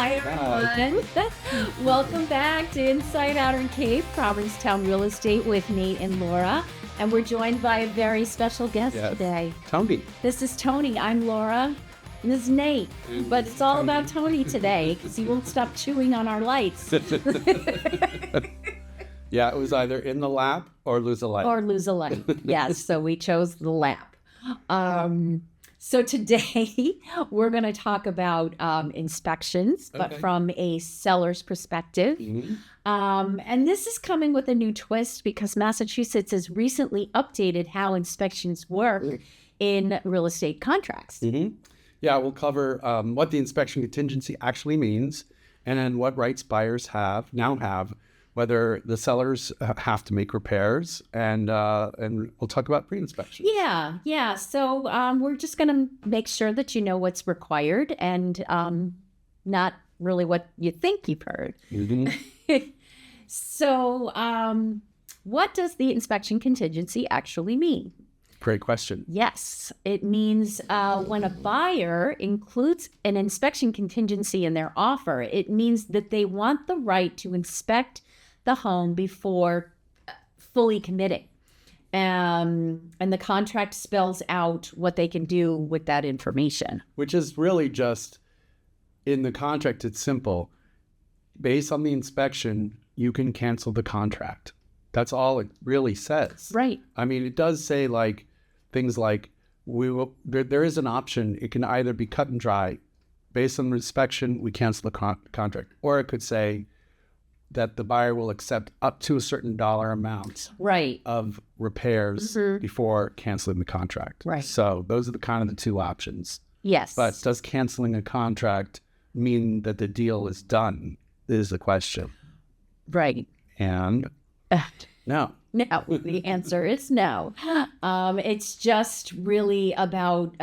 Hi, everyone. Welcome back to Inside Outer Cape, Provincetown Real Estate with Nate and Laura. And we're joined by a very special guest today. Tony. This is Tony. I'm Laura. And this is Nate. But it's all about Tony today because he won't stop chewing on our lights. Yeah, it was either in the lap or lose a light. Or lose a light. Yes, so we chose the lap. So today we're going to talk about inspections, but from a seller's perspective. And this is coming with a new twist because Massachusetts has recently updated how inspections work in real estate contracts. Yeah, we'll cover what the inspection contingency actually means and then what rights buyers now have, whether the sellers have to make repairs, and we'll talk about pre-inspection. Yeah. So we're just going to make sure that you know what's required and not really what you think you've heard. So what does the inspection contingency actually mean? Great question. Yes, it means when a buyer includes an inspection contingency in their offer, it means that they want the right to inspect the home before fully committing. And the contract spells out what they can do with that information. Which is really just, in the contract, it's simple. Based on the inspection, you can cancel the contract. That's all it really says. Right. I mean, it does say things like, there is an option. It can either be cut and dry. Based on the inspection, we cancel the contract. Or it could say that the buyer will accept up to a certain dollar amount of repairs before canceling the contract. Right. So those are the two options. Yes. But does canceling a contract mean that the deal is done is the question. Right. And no. No, the answer is no. It's just really about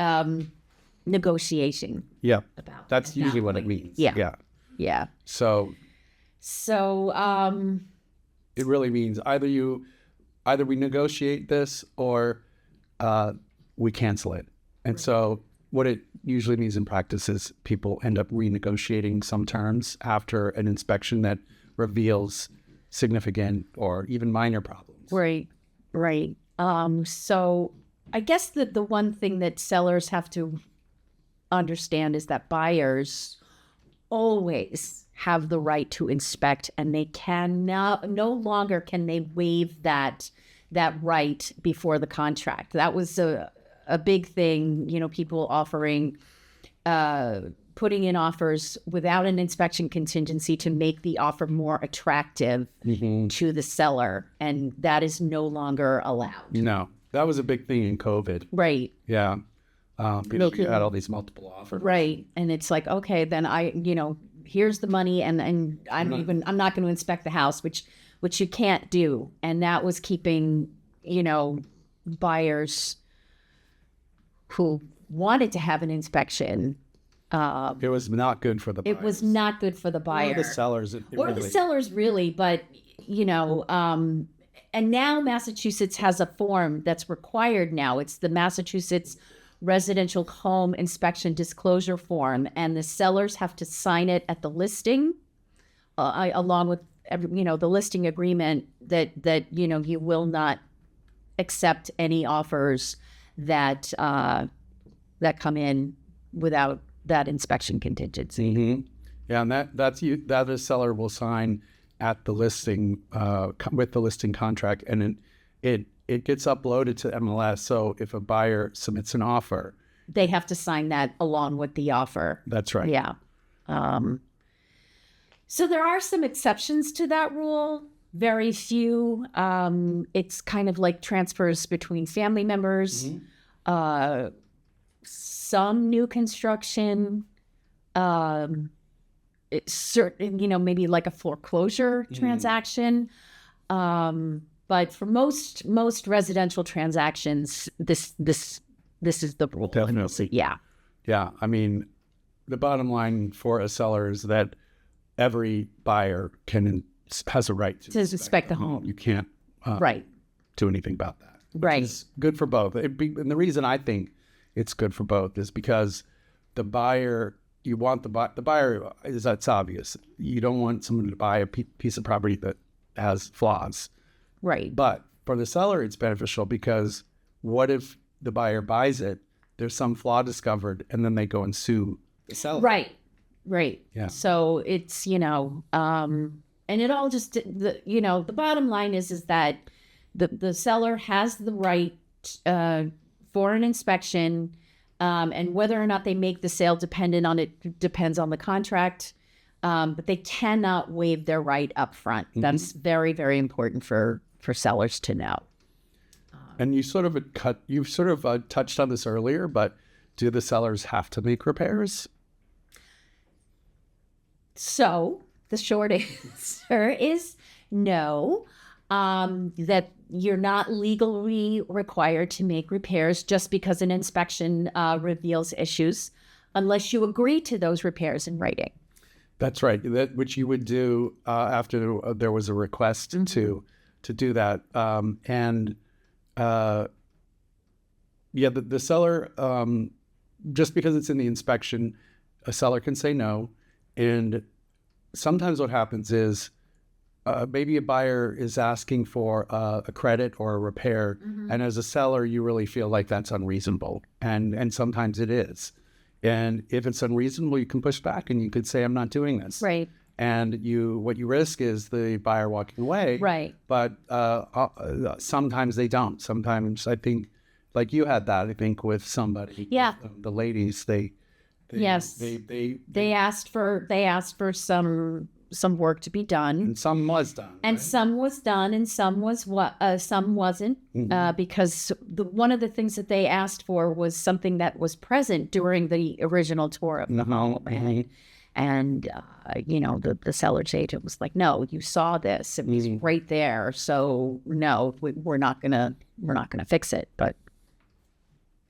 negotiating. Yeah. That's usually what it means. Yeah. So it really means either we negotiate this or we cancel it. And so what it usually means in practice is people end up renegotiating some terms after an inspection that reveals significant or even minor problems. Right. So I guess that the one thing that sellers have to understand is that buyers always have the right to inspect, and they no longer can they waive that right before the contract. That was a big thing, people offering, putting in offers without an inspection contingency to make the offer more attractive to the seller, and that is no longer allowed. No, that was a big thing in COVID. Right. Yeah. Because you had all these multiple offers. Right. And it's like, okay, then here's the money, and I'm not going to inspect the house, which you can't do. And that was keeping, buyers who wanted to have an inspection. It was not good for the buyers. It was not good for the buyer. Or the sellers. The sellers, really. But, and now Massachusetts has a form that's required now. It's the Massachusetts Residential Home Inspection Disclosure Form, and the sellers have to sign it at the listing, along with the listing agreement that you will not accept any offers that come in without that inspection contingency. Yeah, and that the seller will sign at the listing with the listing contract, and it gets uploaded to MLS. So if a buyer submits an offer, they have to sign that along with the offer. That's right. Yeah. So there are some exceptions to that rule. Very few. It's kind of like transfers between family members. Some new construction. It's certain, maybe like a foreclosure transaction. But for most residential transactions, this is the rule. Definitely. Yeah. Yeah. I mean, the bottom line for a seller is that every buyer has a right to inspect the home. You can't do anything about that. Right. It's good for both. And the reason I think it's good for both is because the buyer you want the buyer is, that's obvious. You don't want someone to buy a piece of property that has flaws. Right. But for the seller, it's beneficial because what if the buyer buys it, there's some flaw discovered, and then they go and sue the seller? Right. Right. Yeah. So it's, and it all just, the bottom line is that the seller has the right for an inspection, and whether or not they make the sale dependent on it depends on the contract. But they cannot waive their right up front. Mm-hmm. That's very, very important for sellers to know. And you sort of touched on this earlier, but do the sellers have to make repairs? So the short answer is no, that you're not legally required to make repairs just because an inspection reveals issues, unless you agree to those repairs in writing. That's right. That which you would do after there was a request to do that. The seller, just because it's in the inspection, a seller can say no. And sometimes what happens is maybe a buyer is asking for a credit or a repair. And as a seller, you really feel like that's unreasonable. And sometimes it is. And if it's unreasonable, you can push back and you could say, I'm not doing this. Right. And what you risk is the buyer walking away. Right. But sometimes they don't. Sometimes I think, like you had that, I think, with somebody. Yeah. With, the ladies, they asked for some work to be done, and some was done, and right? some was done, and some wasn't, because one of the things that they asked for was something that was present during the original tour of the home. And the seller's agent was like, no, you saw this, it was right there, so no, we're not gonna fix it. But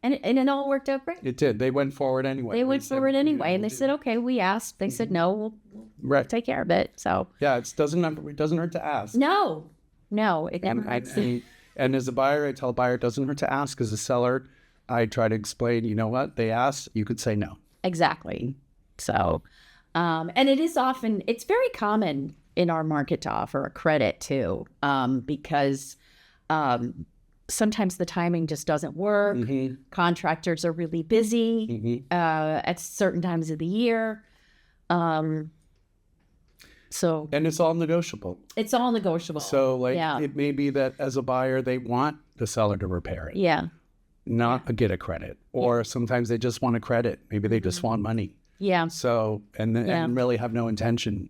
and it all worked out great. It did. They went forward anyway. And they said, okay, we asked. They said, no, we'll take care of it. So yeah, it doesn't hurt to ask. No, it never hurts. And as a buyer, I tell a buyer it doesn't hurt to ask. As a seller, I try to explain, you know what, they asked, you could say no. Exactly. So, and it's very common in our market to offer a credit too, because sometimes the timing just doesn't work. Contractors are really busy at certain times of the year. And it's all negotiable. It's all negotiable. So it may be that as a buyer, they want the seller to repair it. Yeah. Not get a credit. Or sometimes they just want a credit. Maybe they just want money. Yeah. So, and really have no intention,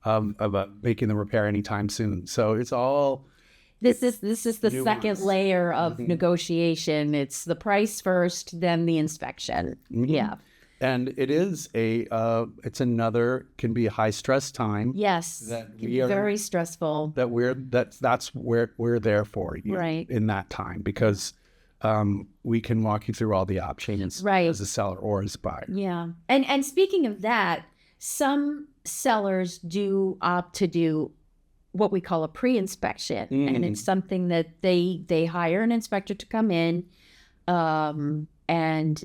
of making the repair anytime soon. So it's all... This is the nuance. Second layer of negotiation. It's the price first, then the inspection. Yeah. And it is can be a high stress time. Yes. That very stressful. That's where we're there for you in that time, because we can walk you through all the options as a seller or as a buyer. Yeah. And speaking of that, some sellers do opt to do what we call a pre-inspection. And it's something that they hire an inspector to come in, and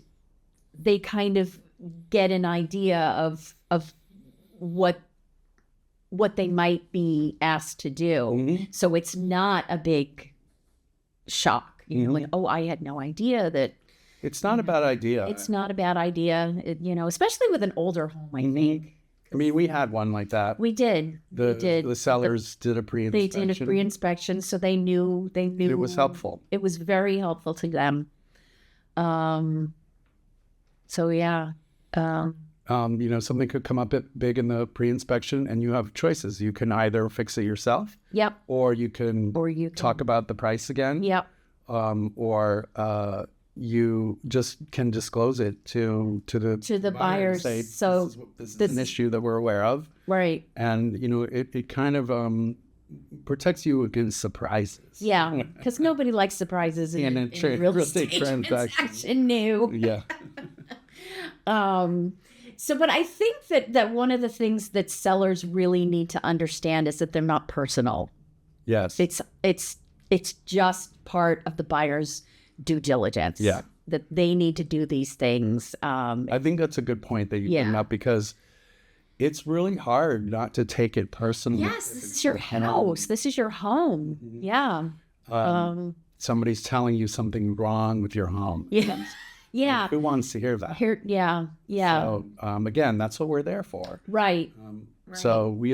they kind of get an idea of what they might be asked to do. So it's not a big shock. Like, oh, I had no idea that. It's not a bad idea. It's not a bad idea, especially with an older home, I think. I mean, we had one like that. We did. The sellers did a pre-inspection. They did a pre-inspection, so they knew. It was helpful. It was very helpful to them. So yeah. Something could come up big in the pre-inspection, and you have choices. You can either fix it yourself. Yep. Or you can talk about the price again. Yep. Or you just can disclose it to the buyer and say, so this is an issue that we're aware of, right? And it kind of protects you against surprises. Yeah, because nobody likes surprises in real estate transaction. New. Yeah. But I think that one of the things that sellers really need to understand is that they're not personal. Yes. It's just part of the buyer's due diligence. Yeah. that they need to do these things. I think that's a good point that you bring up, because it's really hard not to take it personally. Yes, this is your house. This is your home. Yeah. Somebody's telling you something wrong with your home. Yeah. Yeah. Like, who wants to hear that? Yeah. So, again, that's what we're there for. Right. So we,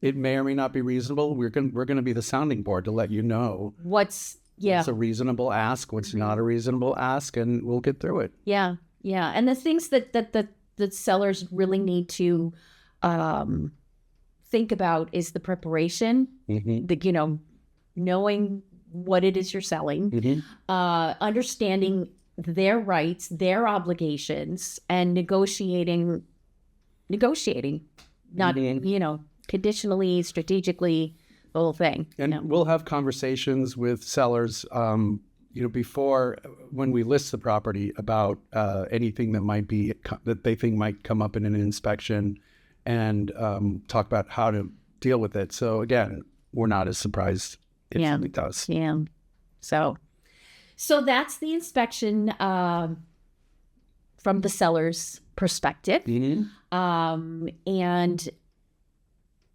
it may or may not be reasonable. We're gonna be the sounding board to let you know what's a reasonable ask, what's not a reasonable ask, and we'll get through it. Yeah. And the things that sellers really need to think about is the preparation, knowing what it is you're selling, understanding their rights, their obligations, and negotiating, not, conditionally, strategically, the whole thing. And we'll have conversations with sellers, before, when we list the property, about anything that they think might come up in an inspection, and talk about how to deal with it. So again, we're not as surprised if something does. Yeah. So that's the inspection from the seller's perspective. And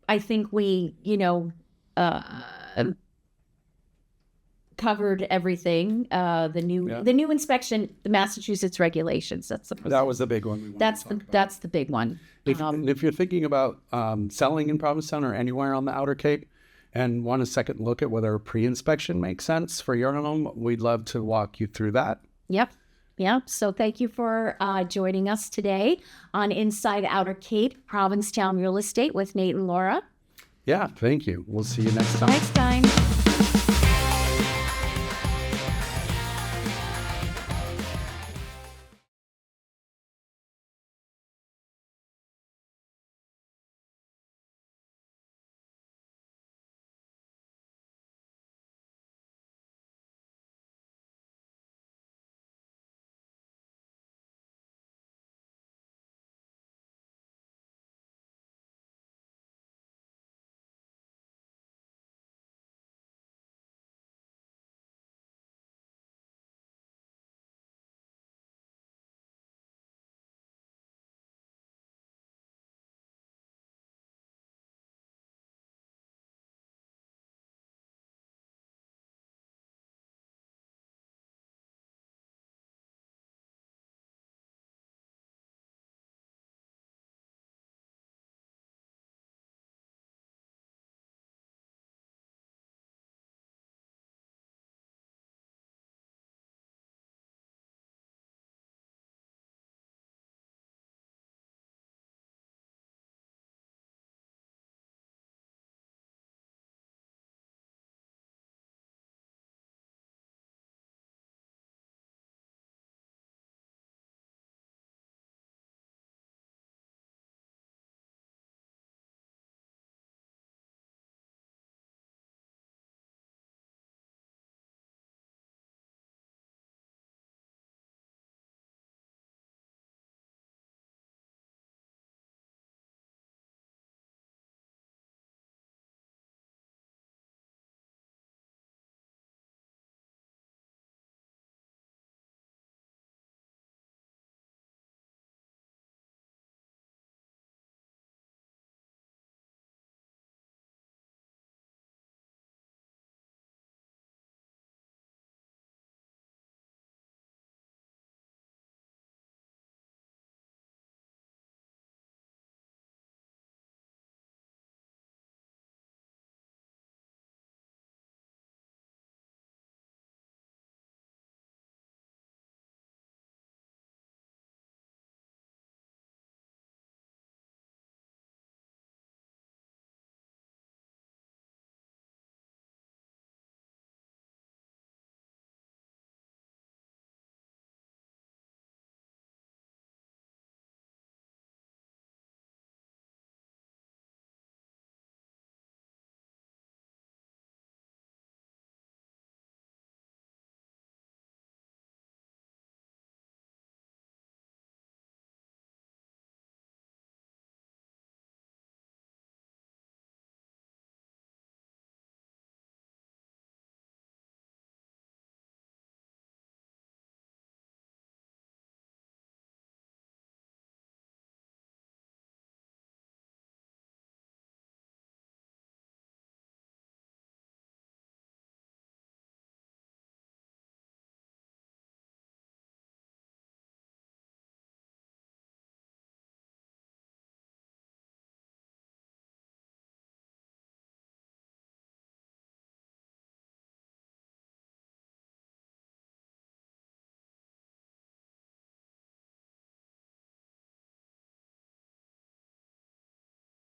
I think we, covered everything. The new inspection, the Massachusetts regulations. That was the big one. That's the big one. If you're thinking about selling in Provincetown or anywhere on the Outer Cape, and want a second look at whether a pre-inspection makes sense for your home, we'd love to walk you through that. Yep. So thank you for joining us today on Inside Outer Cape, Provincetown Real Estate with Nate and Laura. Yeah, thank you. We'll see you next time. Next time.